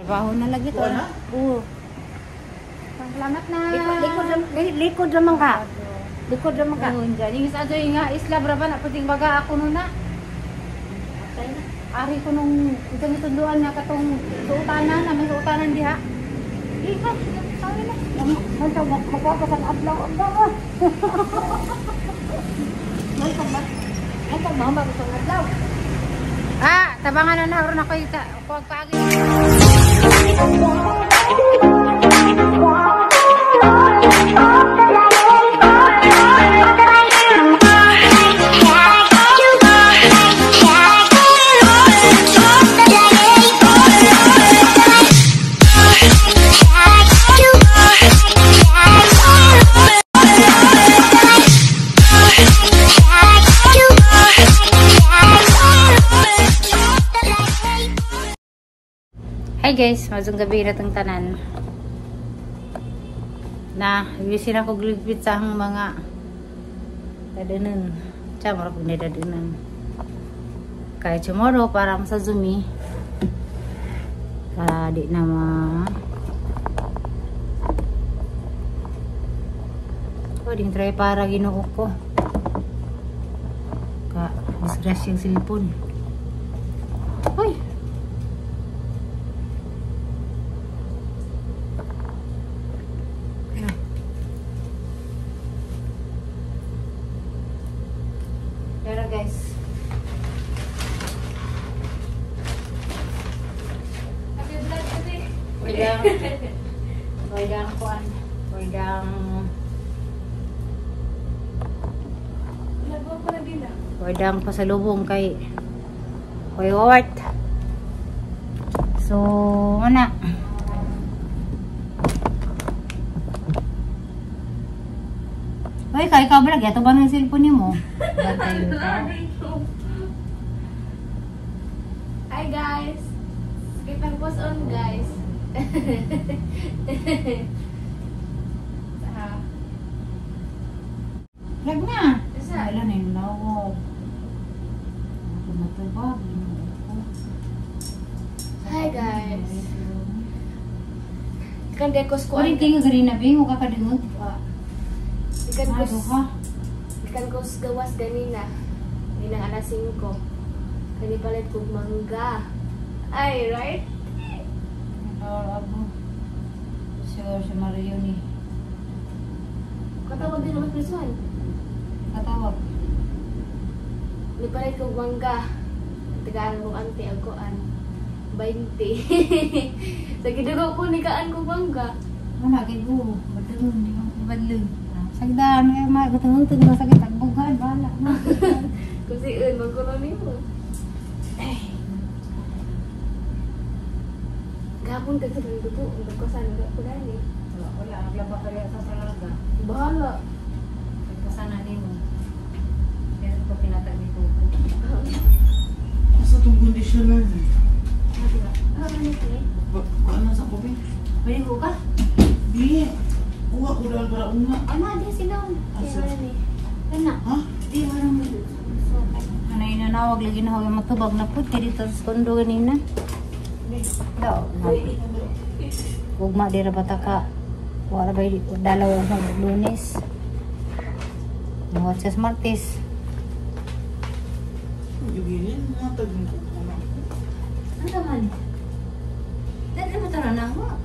Trabaho na lagi to. Oo. Salamat na. Likod naman ka. Likod naman ka. Oo, dyan. Yung isa dyan nga, isla braba na puting baga ako nun na. Ari ko nung itong itunduan nga katong suutanan na may suutanan diha. Ika, sabi na. Magpapasan adlaw. Ay, pagmama ko sa adlaw. Tabangan na naroon ako ita. Pagpagi. Hi guys, mazong gabi na itong tanan na ibisin ako gligpit sa mga dadanan chamara kung dadanan kaya tomorrow para sa zumi di na ding try para ginoo ko ka disgrasya yung silipon. Uy! Pero guys, Wardang pasalubong kay Howard. So, mana? Uy, kaya ka vlog. Ito ba ng cellphone niyo mo? Hi guys! Skip and post on guys. Vlog na! Wala na yung lawag. Ako matubag. Hi guys! Ikan dekos ko Kuling tingin gari na bingo ka kadungod. Ikan kos gawas ganina. Ninang alas 5. Kani palit kog mangga. Ay, right? Abo. Sure si Mario ni. Katawag din naman Kriswan. Katawag. Ni palit kog mangga. Tagaan mo ante agoan. 20. Sa gidugo ko ni kaan kog mangga. Wala kay go. Badlon di mo badlon. Sagdan kay ma gutong tungod sa kitag bugan bala. Kasi magkuno nimo. Gapon ka sa dugo, ug kasan ga ko dali. Wala aglaba kaya sa salaga. Bahala. Kasana nimo. Pero ko pinatag ni ko. Asa tong conditioner ni? Ano ni? Ano sa kopi? Bali ko ka? Di. Kuha ko dahil para una. Ana di sila. Asa? Sila ni. Kana. Ha? Di wala mo. So, Ano inanawag lagi na ako matubag na puti dito sa kondo ganina. Daw. Ugma dira bata ka. Wala ba dito dalawa sa Lunes. Sa Martes. Yung ganyan, natag mo ko. ano naman? Dali mo tara na mo.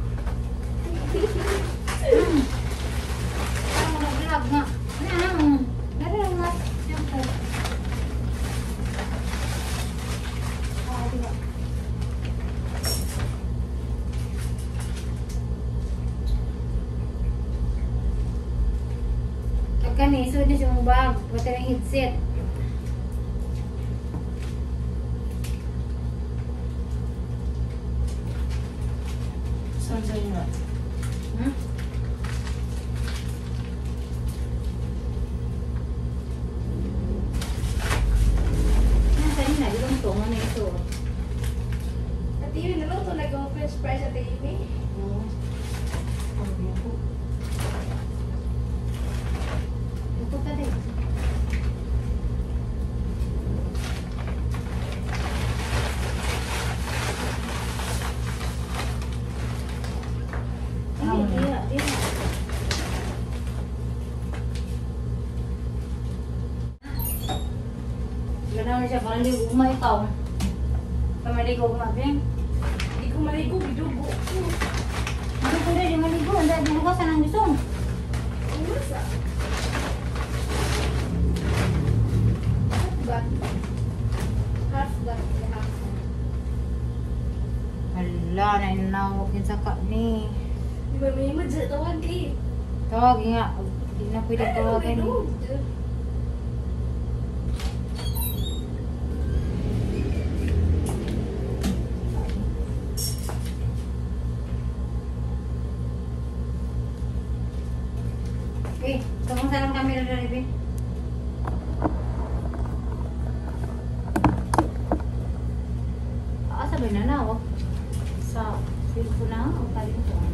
Parang nag-vlog nga. Ano? Dali lang nga. Siyempre. Diba? Kani, so din yung bag. Pati ng headset. Saan sa'yo nga? Hmm? Nasa yun na, ilang tungo na ito. At yun, naluto nag-open surprise at Amy. Oo. Ang biyo. Ito ka din. Maligo mo ikaw. Maligo mo, Bing. Hindi ko maligo, bidugo. Maligo na, di maligo. Ang dahil binukasan ang gusto. Ang masa. Half bath. Half bath. Half. Hala, nainawag yun sa ni. Di ba may madya tawag eh? Tawag nga. Hindi na pwede tawagin. Eh, tungkol sa lang camera na rin. Sabay na nawag. Sa cellphone na. O kalimutan.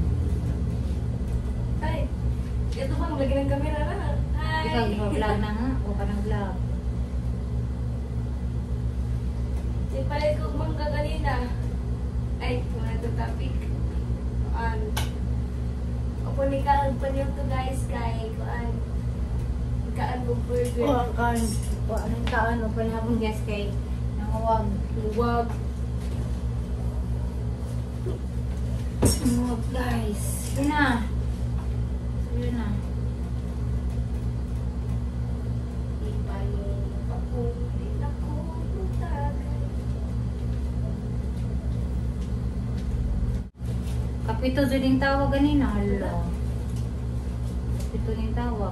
Ay, ito bang lagi ng kamera na? Hi! Ikaw, vlog na nga. O ka ng vlog. Sipalit ko mangga kanina. Ay, wala ito topic. Opo ni Kaan pa niyo to guys, kay Kaan. Kaan mo burger. O, kan. O, anong kaan? O, panahapon guys kay nangawag. Luwag. Nangawag guys. Yun na. Yun na. Ipalit ako, di ako magtagay. Kapito din tawag ganina. Hala. Kapito din tawag.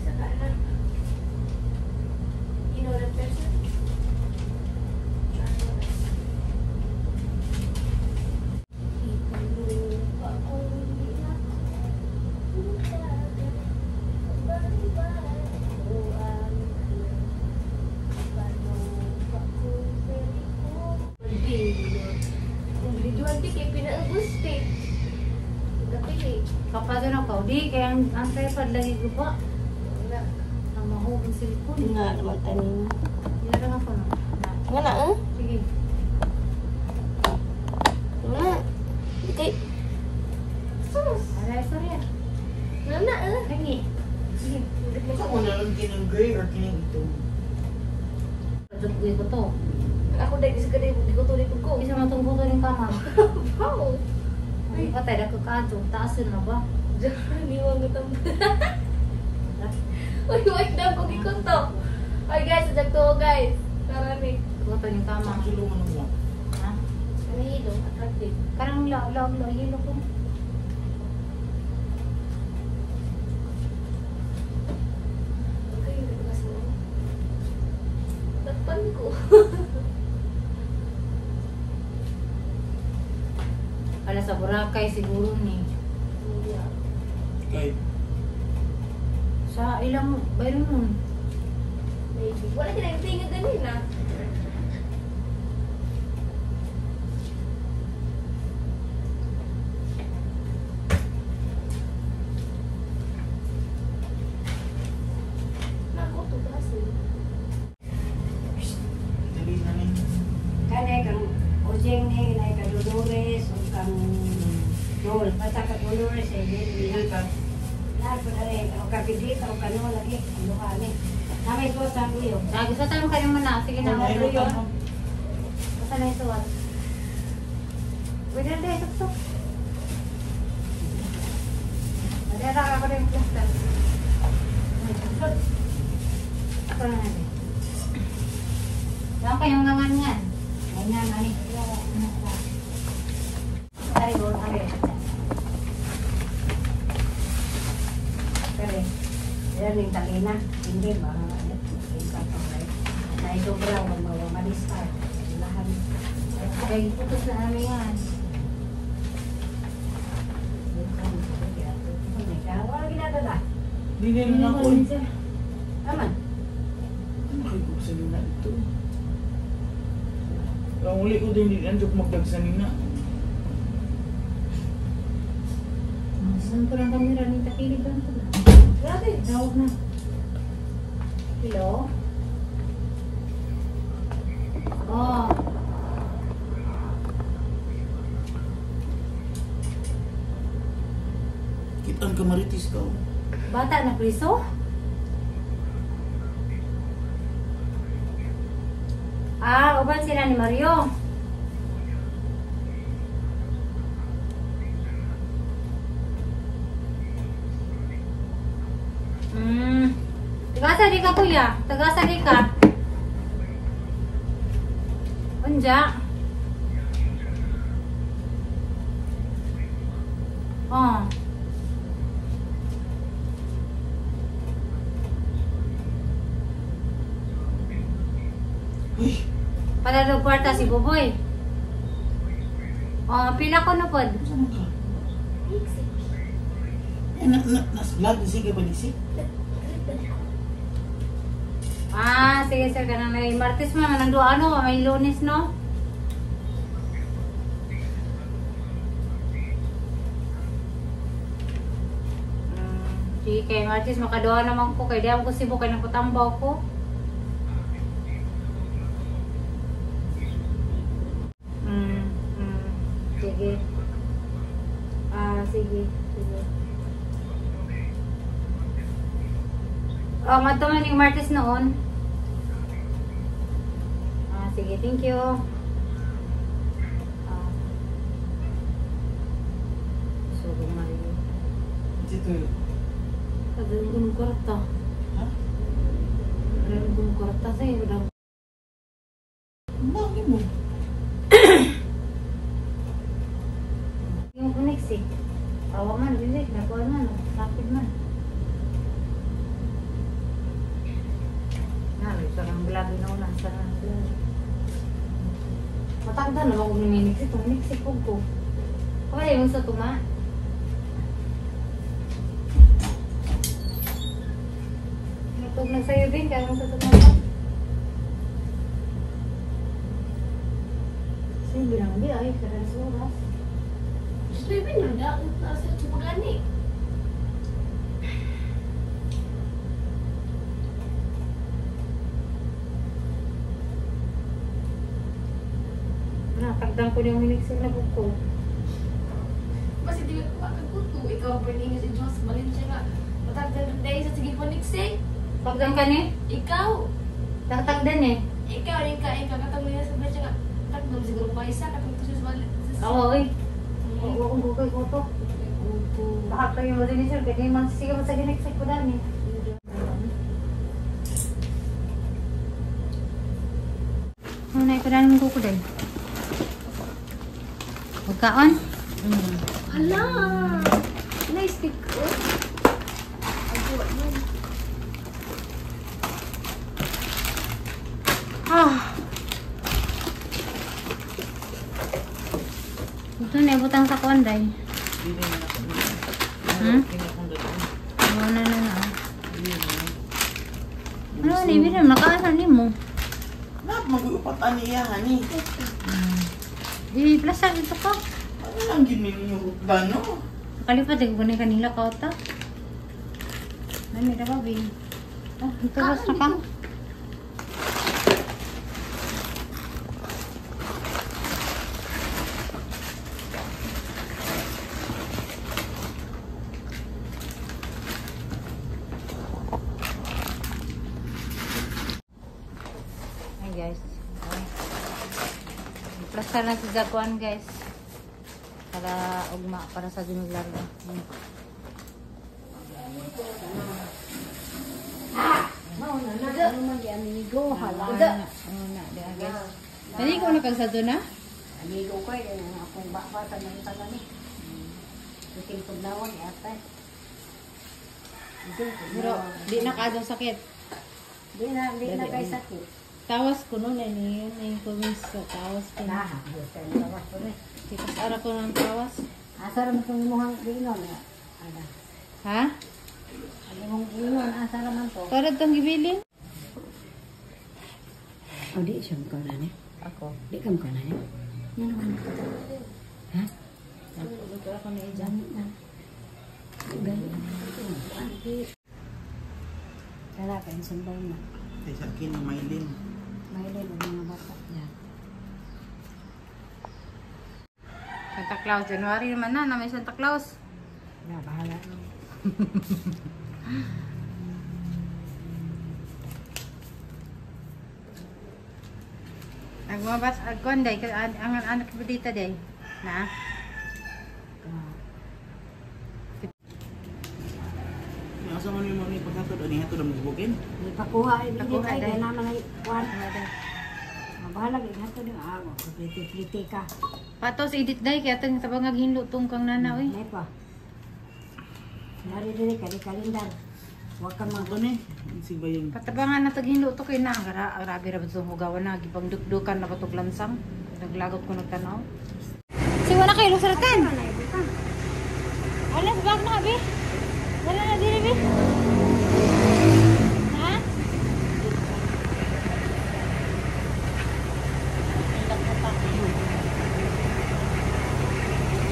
Saka na. You know that person? Ipalit ako, di ako magtagay. Bye-bye, oh, ang paano ako pwede ko mag-video? Kung videoan di kayo pinaagusti. Kapili. Kapag ano ka, di kaya ang tripod lagi ko pa. Wala. Ang mahugong silikon. Nga naman tanin. Ilarang ako no. Na. Nga na eh. Sige. Nga. Iti. Sus! Alay, sorry. Wala na eh. Lagi. Sige. Masa mo na lang kinang-gray or kinang-ito? Pagod ko to. Ako dahil sa kadai, hindi ko tuloy ko. Isa matungkol ko rin kamang. Wow! Ay, patay na ko kadto. Taasin na ba? Diyan, niwang ito. Uy, wait na ako ikot to. Ay guys, sajak to guys. Karami. Kuto ni kamang. Ang sulungan mo. Ha? Ano hilo? Attractive. Karang law, hilo ko. Okay, nagpas mo. Takpan ko. Ala sa Boracay siguro ni. Kahit Sa ilang bayron nun. Maybe. Wala ka na tingin ganina. Nako, tugasin. dali na rin. Kanay kang ojeng ni, kanay ka Dolores, o kang Dol. Basta ka Dolores eh, hindi ka. Lahat ko na rin, o kapidita, o kano lagi, ang mukha ni. Namay ko sa iyo. Lagi sa tanong kayo muna. Sige na, Ay, ako yun. ano? Basta na ito at. Pwede na tayo, tuktok. Madara ka rin yung plaster. Ito na natin. Saan kayong gangan yan? Ganyan, ani. Tari ko, tari. Kaya, yan yung talina. Hindi ba? Dahil sobrang mamalista. Lahat. Ay, putos na namin yan. Wala ginagawa. Hindi na lang ako. Naman. Nakibuksan na ito. Ang uli ko din din ang joke magdagsanin na. Saan ko lang kamera ni Takilid lang ito. Grabe. Tawag na. Hello? Oh. Kitang kamaritis ka. Bata na priso? Ah, uban sila ni Mario. Tagasa di ka kuya. Tagasa di ka. Unja. Oh. Uy, Para daw kwarta si Boboy. Oh, pila ko na pod. saan ka? Nas vlog na sige balisik. Ah, sige sir, kanang may Martes man, nang ano, may Lunes, no? Sige, kay Martes, makaduha naman ko, kay di ako sibo, kay nakutambaw ko. Sige. Ah, sige, sige. Oh, mataman yung Martes noon. Ah, sige, thank you. Ah. So, Mario. Dito yun. Kadang kung kwarta. Ha? Kadang kung kwarta sa'yo. Bakit mo? Yung connect eh. Awa man, bilik. Nakuha man. Sakit man. Sarang vlog na ulan, sarang vlog. Matagda na ako ng minixik. Minixik ko. Kaya yung sa tuma. Natug na sa'yo din, kaya yung sa tuma. Sige, bilang di ay, sarang suras. Gusto yung pinag nasa chupagani. Natagdan ko yung minixik na buko. Kasi di ko makaguto. Ikaw pa niya si Diyos. Balin siya nga. Matagdan dahil sa sige paniksik. Tagdan ka ni? Ikaw. Tagdan eh. Ikaw. Katang niya sa balin siya nga. Tagdan siguro pa isa. Katang ito siya sa balin. Oo, oy. Huwag akong bukay ko to. Baka kayo mo din sir, kaya naman sige mo sa giniksik ko dami. Ano ko dami ko dahil. Magkaon? Hala! Nice stick ko. Ito na, butang sa konday. Hindi na ako. Hmm? Pinakong Ano na. Ano, libi na, nakaasan din mo. Nak, mag-uupat aniya, hani. Di, plasan ito ko. Ano lang ginin yung hukdan, no? Kalipat, gunay kanila ka ota. Nami na ba, Bing? Oh, ito basta ka. Ay guys. Plaster na sa jaguan guys. Para ugma, para sa dinuglarga. Ano man di amigo, hala. Una, dia guys. Tadi ko nakagsado na? Amigo ko eh, akong bata ng taga ni. Tuting paglawan yata. Pero di na kaadong sakit. Di na kay sakit. Tawas ko noon ni yun yung kumis sa tawas ko na. Nah, gusto na lawas ko ni. Tipas ara ko ng tawas. Asar mo kung imuhang giinon. Ada. Ha? Ano mong giinon, asar man to. Para itong gibilin? Oh, di siya ko na ni. Ako. Di kam ko na ni. Yan naman. Ha? Ito ako na ijan. Kala ka yung sambal na. Tay sa akin, Maylin. Mahilig ang mga bata. Yan. Santa Claus. January naman na may Santa Claus. Na, bahala. Nagmabas agkon day ang anak ko dito day. Na. Asa man mo ni pagkatod ani hatod ang bubukin? Di pakuha, hindi Pakuha, tayo day. naman ay kuwan. Mabahala kayo nga ito din. Pliti ka. Patos edit day kaya tong tabang hinlo tong kang nana oy. May pa. Dari kalendar. Huwag ka Ano ni? Si bayang Patabangan na tag hinlo to kay na grabe ra sa hugawan na gipang dukdukan na batog lansang. Naglagot ko nagtanaw. Si wala kay lusaratan. Wala sa bag na abi. Wala na diri bi. Ha?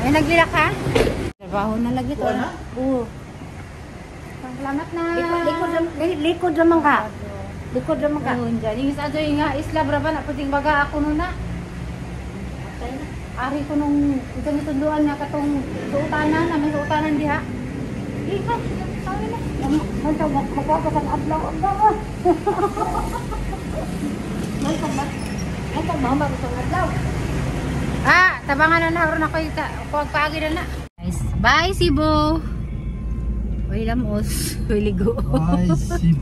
Ay naglila ka? Trabaho na lagi to. Wala? Oo. Salamat na. Likod naman ka. Likod naman ka. Ayun dyan. Yung isa dyan nga, isla braba na puting baga ako nun na. Ari ko nung itong itunduan nga katong suutanan na may suutanan diha. Ika, sabi na. Magpapasan adlaw. Ay, mama gusto ng adlaw. Tabangan na naroon ako yung kuwag paagi na na. Guys, bye Sibo! Uy, lamos. Uy, ligo. Ay, si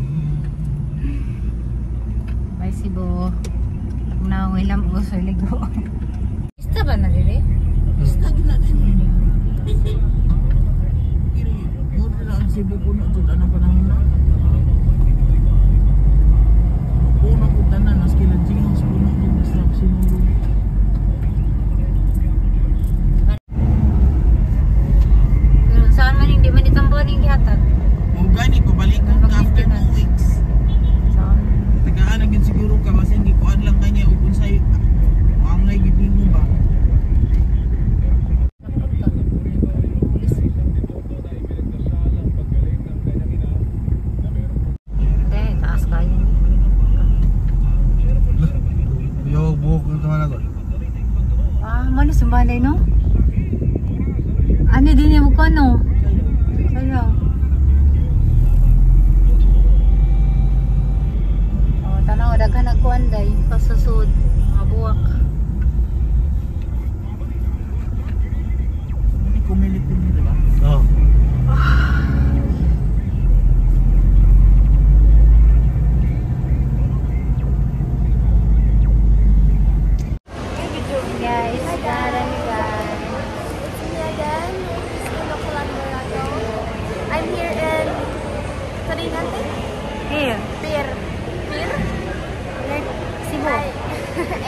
Bye Sibo. Na, uy, lamos. Uy, ligo. Ista ba na dili? Basta na din. Mo na ang Cebu puno tud anong panahon na. Puno pud tanan mas kilajing sa puno pud basta sinuro. Saan man hindi man itambuan yung gihatag? O gani pabalik ko after 2 weeks. Saan? Tagaan na gid siguro ka kasi hindi ko adlang kanya ug unsay angay gid mo ba. Taas kayo. Yo buhok ng taman ako. Mano sumbalay no? Ano din yung ko no? Sayaw. Tanaw, daghan nagkuhan day. Pasusod. Mga buwak. Ini kumilit din di ba? Oo. Guys, daran guys. It's me again, Iskuna Colanderado. I'm here in Tarinante. Here. Pier. Pier? Cebu. Ay,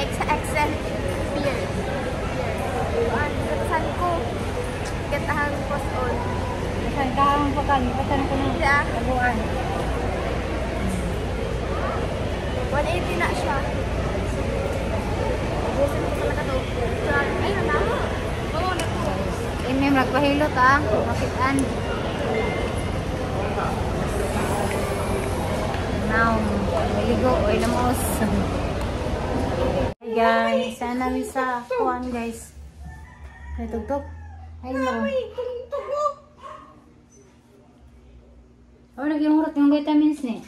accent. Pier. Saan ko? Gatahan post on. Saan ka ang pakan? Patan ko na. Yeah. Tabuan. 180 na siya. Busin ko talaga to. Ay, na. Oo, naku. Ini magpahilot makitaan. Now, maligo o ilamos. Hey guys, sana mi sa kuan guys. Ay tugtog. Ay no. Oh, lagi yung yung vitamins ni.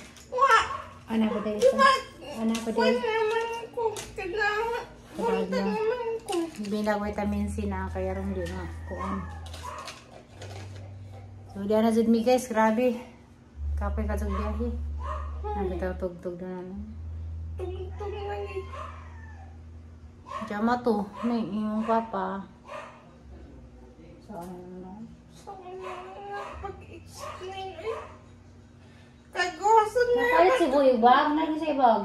Ana pa dahil sa. Ana pa dahil. Bilang vitamin C na kaya rin din nga kuan. So diyan na jud mi guys, grabe. Kapay ka sa biyahe. Nabitaw tugtog na naman. Tugtog lagi. Jama to, may yung papa. So ano? Sa mga pag-explain eh. Kagawasan na. Nakalit si Boy bag, naging sa ibag.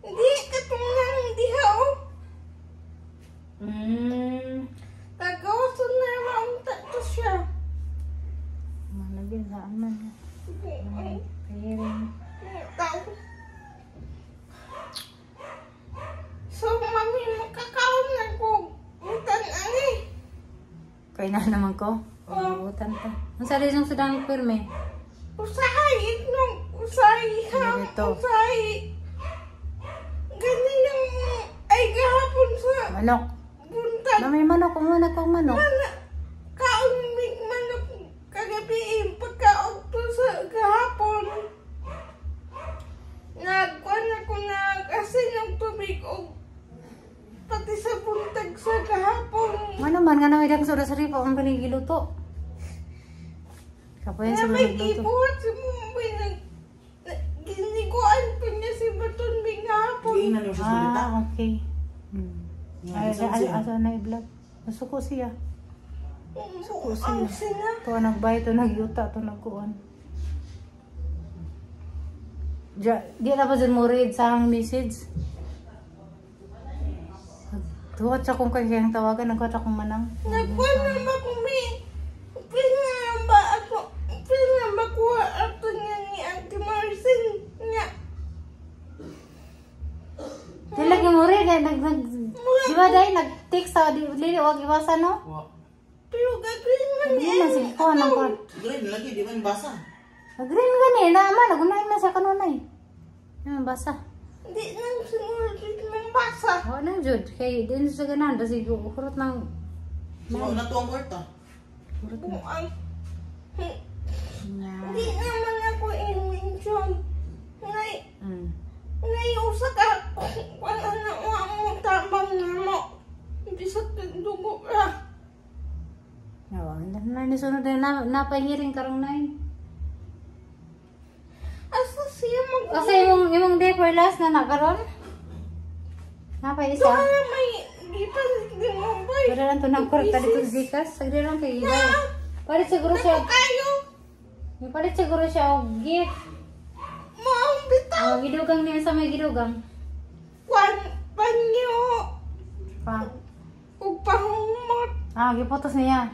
Hindi, katungan, hindi ha oh. Kagawasan na maunta to siya. Malagyan saan man. Kaya rin. Tao. So, mami, makakaon na ko. Utan ani. Kaya na naman ko. Pag-ibutan pa. Ang sali yung sudang pirme. Usahay, itlog. Usahay, ham. Ganito. Usahay. Ganyan yung, ay gahapon sa Manok. buntan. May manok. Kung manok. Kaon mig manok kagabi pagkaog to sa gahapon. Nagkuhan ako nag-asin ng tubig o may dang soda sa ripa ang panigiluto. Kapoy sa May nagluto. ibuhat si Mumboy na giniguan pa niya si Baton Bingapon. Giingnan yung sa sulita. Okay. Ay, asa na i-vlog. Nasuko siya. Ang sina. To nagbay, to nagyuta, to nagkuan. Di na pa dyan mo read sa ang message. Tuwat siya kung kayang tawagan, nagkuat akong manang. Nagkuhan na ba kumi? Pinamba ako. Pinamba ko ato niya ni Auntie Marcin niya. Di lagi mo read, di ba dahil nag-text sa dili, wag iwasan no? Wa. Pero gagawin man Hindi niya. na, sige ko, anong ko. Green lagi, di man basa. Green gani, naman, nagunahin na siya kanunay. Yan, basa. Di nang sunod ng basa. Wala na, Jud. Kaya din sa ganan, kasi kurot ng... Sumo na to ang kwarta. Buang. Yan. Di naman ako i-mention. Mm. Naiusa ka. Wala na mo tabang na mo. Bisat ng dugo ka. Yawan, nanisunod na napahiring karong nine. Asa siya mag... Kasi imong day for last na nakaroon. Napay isa. Para may gipan din mo boy. Pero lang ito nagkorta dito sa Gcash. Sagdi lang kay Iba. Palit siguro Ako siya. kayo. Palit siguro siya og gift. Maong bitaw. Gidugang niya sa may gidugang. Kwan panyo. Pa. Ug pahumot. Gipotos niya.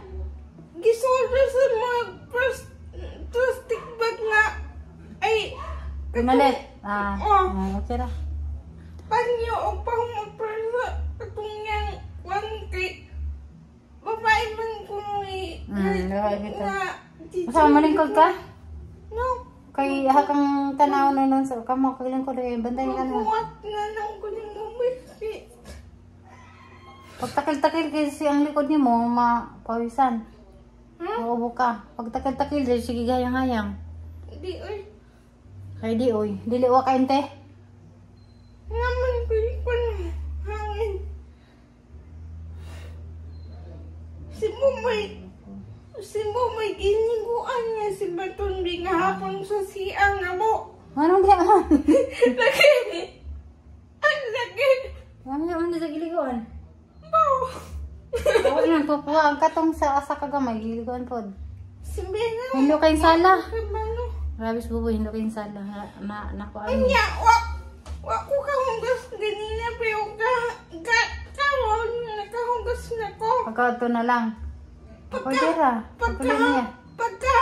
Gisolder sa mga plastic bag nga. Ay. Kumalit. Okay ra. Panyo o pahumot para sa katong yang kwan kay babae man kung may Babae bitaw. nga Masa malingkod ka? no. Kay hakang tanaw na nun sa kamo kailingkod eh bantayan ka na. Mabuhat na lang ko ng gumisi. Pag takil-takil kasi ang likod niyo mo mapawisan. Maubo ka. Pag takil-takil dahil sige gayang-hayang. Di oy. Kay di oy. Dili wa kainte. Naman pilikon hangin. Si mo may giniguan niya si Baton Bing hapon sa siang na mo. Anong diyan? Lagi. Ang lagi. Ano naman sa giliguan? Bao. Ako nang pupuha ang katong sa asa kagamay giliguan pod. Si Bena. Hindo kayong sala. Kabalo. Rabis buboy hindo kayong sala. Nako ano. Anya, wa ko kahugas ganina pero karon nakahugas na ko. Pagka na lang. Ako dira. Pagka niya. Pagka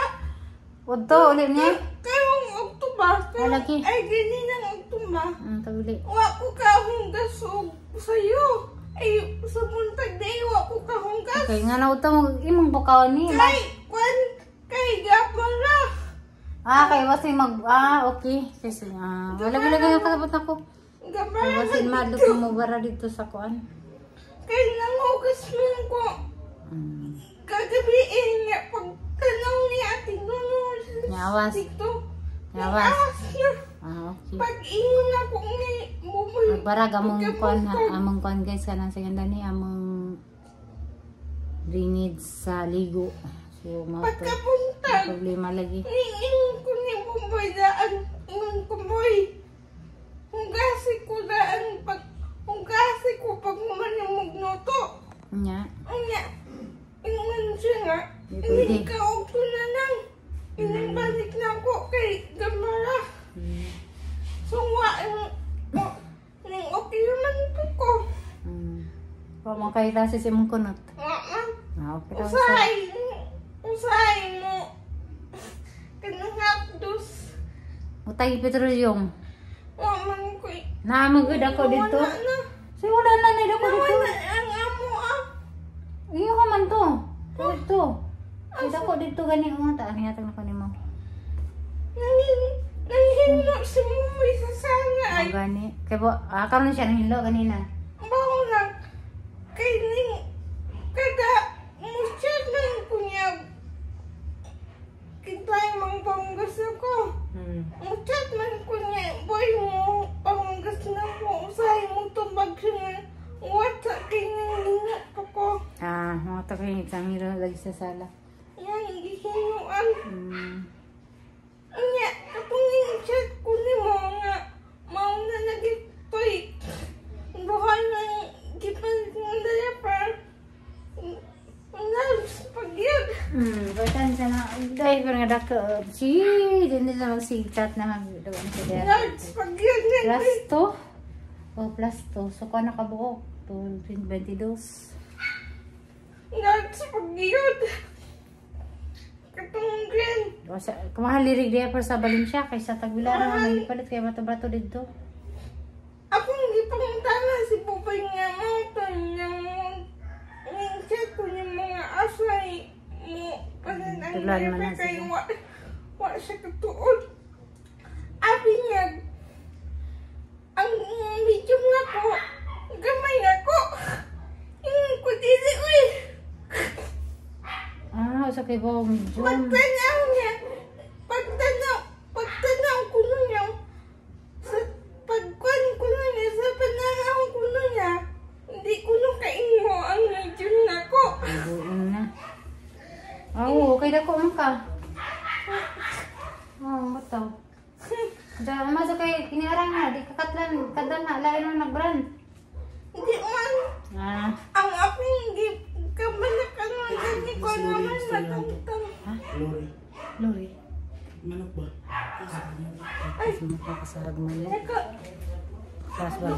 Udto ulit niya. karong Oktuba. Lagi. Ay ganina ng Oktuba. Taguli. Wa ko kahugas sa'yo. Ay sa buntag day wa ko kahugas. Okay, nga na uto mo imong bukaw ni. Kay gapon ra. Kay wasi okay. Kasi lagi-lagi yung kasabot ako. Kay Gabara wasi man madlo ko mo bara dito sa kuan. kay nangugas man ko. Kagabiin nga pag tanaw ni Ate Nuno Nyawas. dito. Nyawas. Nyawas na. Okay. Pag ingon ako ni buboy. Magbarag among kuan guys kanang secondary among drainage sa ligo. So mao to. Pagkabuntag. Problema lagi. Ingon ko ni buboy daan. Ingon ko boy. Hungasi ko daan pag hungasi ko pag manimog noto. Nya. Anya. Ingon siya nga. Di pwede. Hindi ka okto na lang. Inibalik na ako kay Gamara. So wa ning okay naman po ko. Pa mo kay klase si mong kunot. Okay daw. Usahay mo. Kanang hapdos. Utay petroleum. Wa man ko. Naamagod ako dito. Say wala na nila ko dito. Wala ang amo Iyo ka man to. Dito. Ay dako dito gani mo ta ani hatag na kanimo. Nanghino si mo may sasanga ay. Gani. Kay bo karon siya nang hilo kanina. Bawo lang. Kay ning kada musyad man kunya. Kitay mang panggas ako. Musyad man kunya. Boy mo panggas na ko. Usahay mo tubag siya. Wata kay nang lingat ako. Mga to kay sangiro lagi sa sala. Yan, hindi sinuan. Hmm. Anya, katong yung chat ko ni mo nga, mao na nagitoy. Buhay na gipalit ng diaper. Nerves, pag yun. Batan siya na, dahil pa nga dako, hindi na mag-chat na doon sa diaper. Nerves, pag yun. Plus 2? Oh, plus 2. So, kung nakabuok, 22. Nerves, pag yun. Katong green. Kumahal lirig diaper sa Valencia kaysa Tagbilaran na may palit kaya bato-bato dito. Ako hindi pumunta na si Bubay nga mo ito yung chat ko yung mga asay mo kasi ang Tulan man na diaper kayo siya. wa siya katuod. Abi niya ang medium nga ko gamay nga ko yung ko dili uy Sa kay Bao medyo. pagtanaw niya pagtanaw ko niya sa pagkuhan ko niya sa pananaw ko niya hindi ko nung kain mo ang medium nga ko. Buin na. Oo, okay dako man ka. Bato. Da masa kay kiniarang na di kakatlan kadlan na lain mo nagbrand. Hindi man ang aping kabalik ka naman gani ko naman matangtang. Lori. Lori. Manok ba? Ay, makakasarag mo. Naka Pas ba